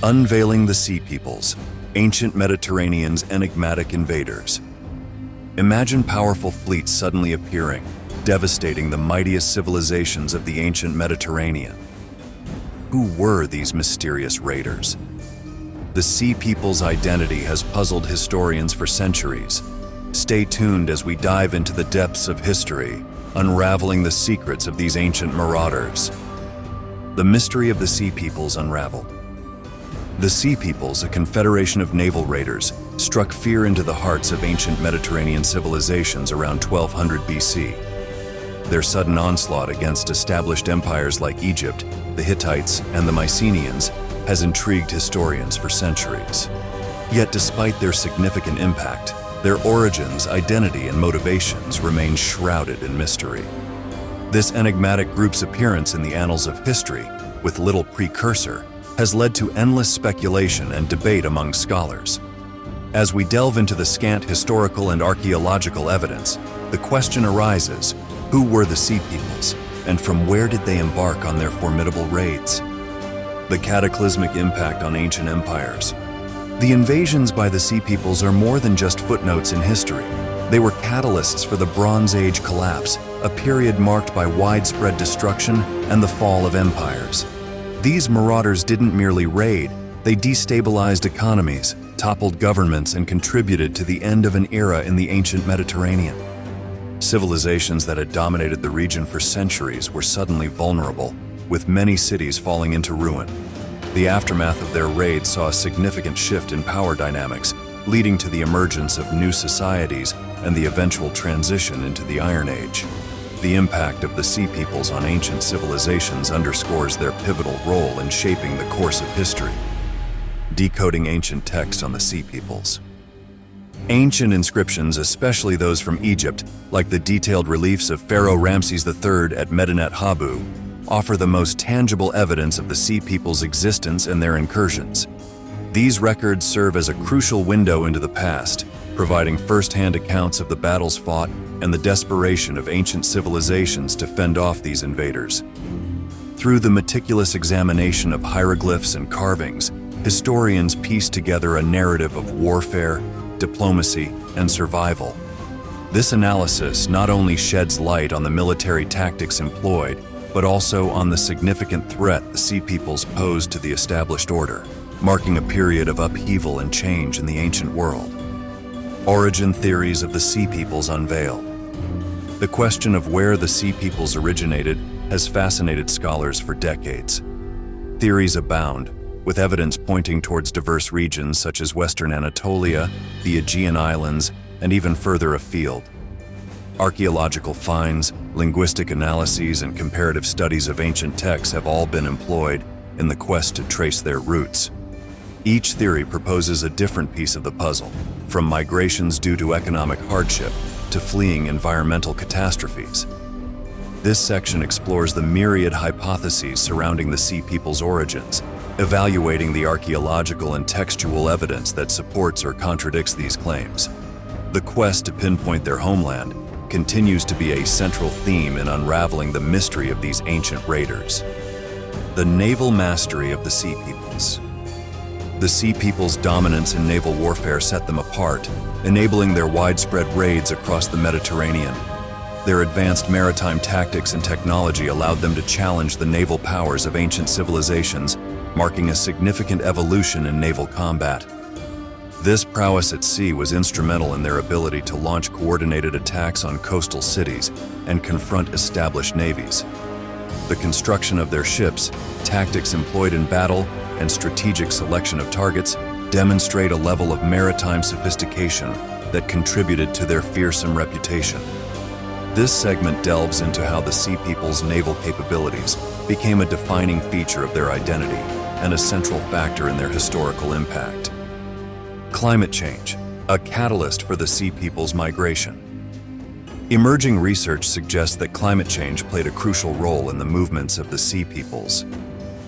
Unveiling the Sea Peoples, Ancient Mediterranean's Enigmatic Invaders. Imagine powerful fleets suddenly appearing, devastating the mightiest civilizations of the ancient Mediterranean. Who were these mysterious raiders? The Sea Peoples' identity has puzzled historians for centuries. Stay tuned as we dive into the depths of history, unraveling the secrets of these ancient marauders. The mystery of the Sea Peoples unraveled. The Sea Peoples, a confederation of naval raiders, struck fear into the hearts of ancient Mediterranean civilizations around 1200 BC. Their sudden onslaught against established empires like Egypt, the Hittites, and the Mycenaeans has intrigued historians for centuries. Yet despite their significant impact, their origins, identity, and motivations remain shrouded in mystery. This enigmatic group's appearance in the annals of history, with little precursor, has led to endless speculation and debate among scholars. As we delve into the scant historical and archaeological evidence, the question arises, who were the Sea Peoples, and from where did they embark on their formidable raids? The cataclysmic impact on ancient empires. The invasions by the Sea Peoples are more than just footnotes in history. They were catalysts for the Bronze Age collapse, a period marked by widespread destruction and the fall of empires. These marauders didn't merely raid, they destabilized economies, toppled governments, and contributed to the end of an era in the ancient Mediterranean. Civilizations that had dominated the region for centuries were suddenly vulnerable, with many cities falling into ruin. The aftermath of their raids saw a significant shift in power dynamics, leading to the emergence of new societies and the eventual transition into the Iron Age. The impact of the Sea Peoples on ancient civilizations underscores their pivotal role in shaping the course of history. Decoding ancient text on the Sea Peoples. Ancient inscriptions, especially those from Egypt, like the detailed reliefs of Pharaoh Ramses III at Medinet Habu, offer the most tangible evidence of the Sea Peoples' existence and their incursions. These records serve as a crucial window into the past, providing first-hand accounts of the battles fought and the desperation of ancient civilizations to fend off these invaders. Through the meticulous examination of hieroglyphs and carvings, historians piece together a narrative of warfare, diplomacy, and survival. This analysis not only sheds light on the military tactics employed, but also on the significant threat the Sea Peoples posed to the established order, marking a period of upheaval and change in the ancient world. Origin theories of the Sea Peoples unveiled. The question of where the Sea Peoples originated has fascinated scholars for decades. Theories abound, with evidence pointing towards diverse regions such as Western Anatolia, the Aegean Islands, and even further afield. Archaeological finds, linguistic analyses, and comparative studies of ancient texts have all been employed in the quest to trace their roots. Each theory proposes a different piece of the puzzle, from migrations due to economic hardship to fleeing environmental catastrophes. This section explores the myriad hypotheses surrounding the Sea Peoples' origins, evaluating the archaeological and textual evidence that supports or contradicts these claims. The quest to pinpoint their homeland continues to be a central theme in unraveling the mystery of these ancient raiders. The naval mastery of the Sea Peoples. The Sea Peoples' dominance in naval warfare set them apart, enabling their widespread raids across the Mediterranean. Their advanced maritime tactics and technology allowed them to challenge the naval powers of ancient civilizations, marking a significant evolution in naval combat. This prowess at sea was instrumental in their ability to launch coordinated attacks on coastal cities and confront established navies. The construction of their ships, tactics employed in battle, and strategic selection of targets demonstrate a level of maritime sophistication that contributed to their fearsome reputation. This segment delves into how the Sea Peoples' naval capabilities became a defining feature of their identity and a central factor in their historical impact. Climate change, a catalyst for the Sea Peoples' migration. Emerging research suggests that climate change played a crucial role in the movements of the Sea Peoples.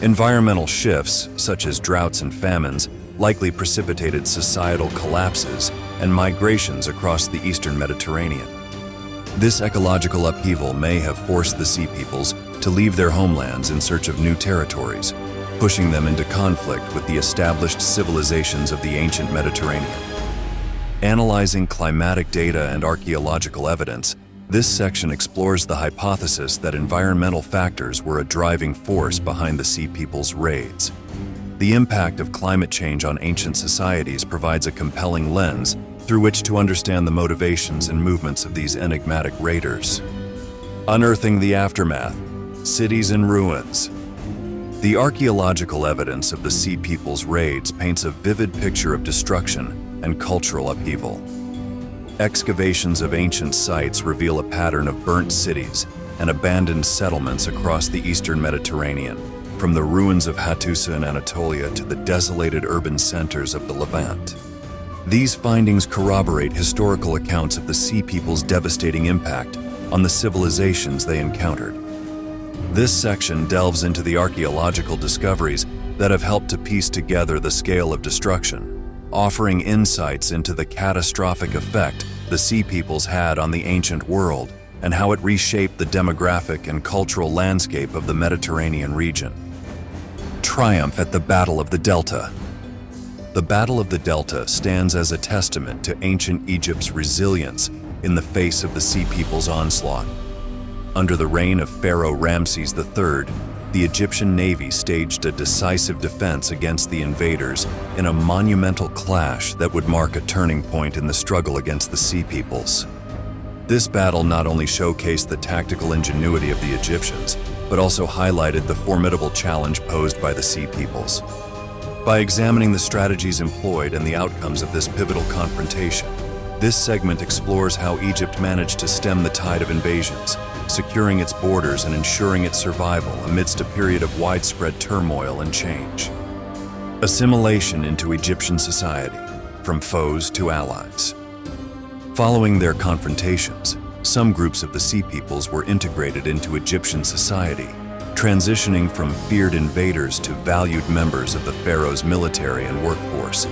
Environmental shifts, such as droughts and famines, likely precipitated societal collapses and migrations across the eastern Mediterranean. This ecological upheaval may have forced the Sea Peoples to leave their homelands in search of new territories. pushing them into conflict with the established civilizations of the ancient Mediterranean. Analyzing climatic data and archaeological evidence, this section explores the hypothesis that environmental factors were a driving force behind the Sea People's raids. The impact of climate change on ancient societies provides a compelling lens through which to understand the motivations and movements of these enigmatic raiders. Unearthing the aftermath, cities in ruins. The archaeological evidence of the Sea People's raids paints a vivid picture of destruction and cultural upheaval. Excavations of ancient sites reveal a pattern of burnt cities and abandoned settlements across the eastern Mediterranean, from the ruins of Hattusa in Anatolia to the desolated urban centers of the Levant. These findings corroborate historical accounts of the Sea People's devastating impact on the civilizations they encountered. This section delves into the archaeological discoveries that have helped to piece together the scale of destruction, offering insights into the catastrophic effect the Sea Peoples had on the ancient world and how it reshaped the demographic and cultural landscape of the Mediterranean region. Triumph at the Battle of the Delta. The Battle of the Delta stands as a testament to ancient Egypt's resilience in the face of the Sea People's onslaught. Under the reign of Pharaoh Ramses III, the Egyptian navy staged a decisive defense against the invaders in a monumental clash that would mark a turning point in the struggle against the Sea Peoples. This battle not only showcased the tactical ingenuity of the Egyptians, but also highlighted the formidable challenge posed by the Sea Peoples. By examining the strategies employed and the outcomes of this pivotal confrontation, this segment explores how Egypt managed to stem the tide of invasions, securing its borders and ensuring its survival amidst a period of widespread turmoil and change. Assimilation into Egyptian society, from foes to allies. Following their confrontations, some groups of the Sea Peoples were integrated into Egyptian society, transitioning from feared invaders to valued members of the pharaoh's military and workforce.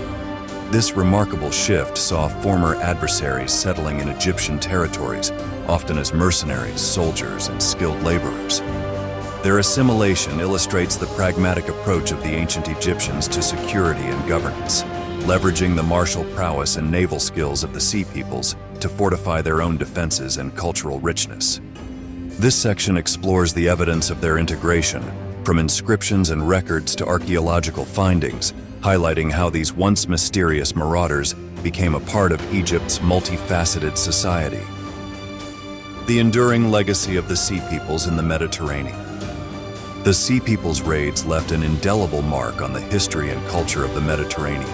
This remarkable shift saw former adversaries settling in Egyptian territories, often as mercenaries, soldiers, and skilled laborers. Their assimilation illustrates the pragmatic approach of the ancient Egyptians to security and governance, leveraging the martial prowess and naval skills of the Sea Peoples to fortify their own defenses and cultural richness. This section explores the evidence of their integration, from inscriptions and records to archaeological findings, highlighting how these once mysterious marauders became a part of Egypt's multifaceted society. The enduring legacy of the Sea Peoples in the Mediterranean. The Sea Peoples' raids left an indelible mark on the history and culture of the Mediterranean,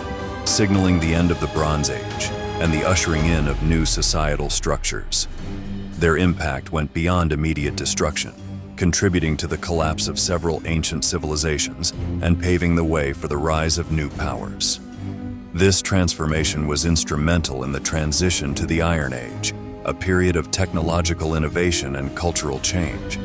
signaling the end of the Bronze Age and the ushering in of new societal structures. Their impact went beyond immediate destruction, contributing to the collapse of several ancient civilizations and paving the way for the rise of new powers. This transformation was instrumental in the transition to the Iron Age, a period of technological innovation and cultural change.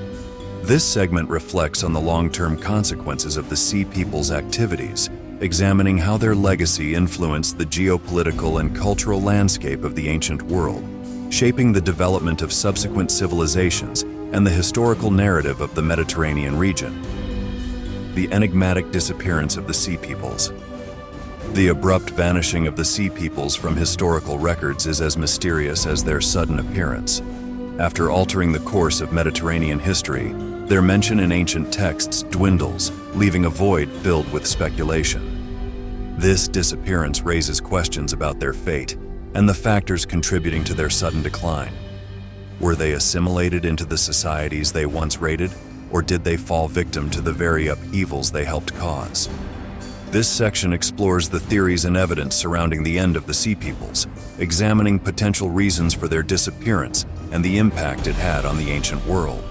This segment reflects on the long-term consequences of the Sea People's activities, examining how their legacy influenced the geopolitical and cultural landscape of the ancient world, shaping the development of subsequent civilizations and the historical narrative of the Mediterranean region. The enigmatic disappearance of the Sea Peoples. The abrupt vanishing of the Sea Peoples from historical records is as mysterious as their sudden appearance. After altering the course of Mediterranean history, their mention in ancient texts dwindles, leaving a void filled with speculation. This disappearance raises questions about their fate and the factors contributing to their sudden decline. Were they assimilated into the societies they once raided, or did they fall victim to the very upheavals they helped cause? This section explores the theories and evidence surrounding the end of the Sea Peoples, examining potential reasons for their disappearance and the impact it had on the ancient world.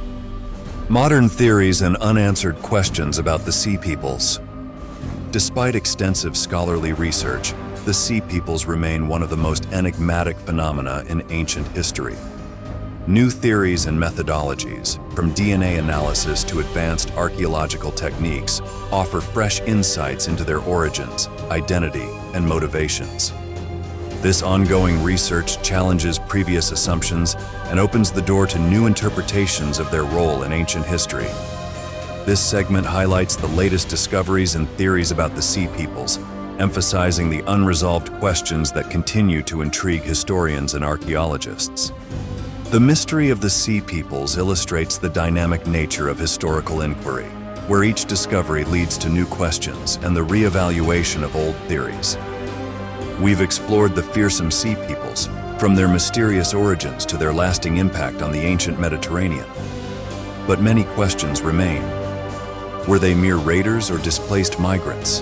Modern theories and unanswered questions about the Sea Peoples. Despite extensive scholarly research, the Sea Peoples remain one of the most enigmatic phenomena in ancient history. New theories and methodologies, from DNA analysis to advanced archaeological techniques, offer fresh insights into their origins, identity, and motivations. This ongoing research challenges previous assumptions and opens the door to new interpretations of their role in ancient history. This segment highlights the latest discoveries and theories about the Sea Peoples, emphasizing the unresolved questions that continue to intrigue historians and archaeologists. The mystery of the Sea Peoples illustrates the dynamic nature of historical inquiry, where each discovery leads to new questions and the re-evaluation of old theories. We've explored the fearsome Sea Peoples, from their mysterious origins to their lasting impact on the ancient Mediterranean. But many questions remain. Were they mere raiders or displaced migrants?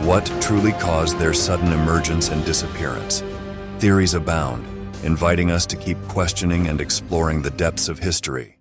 What truly caused their sudden emergence and disappearance? Theories abound, inviting us to keep questioning and exploring the depths of history.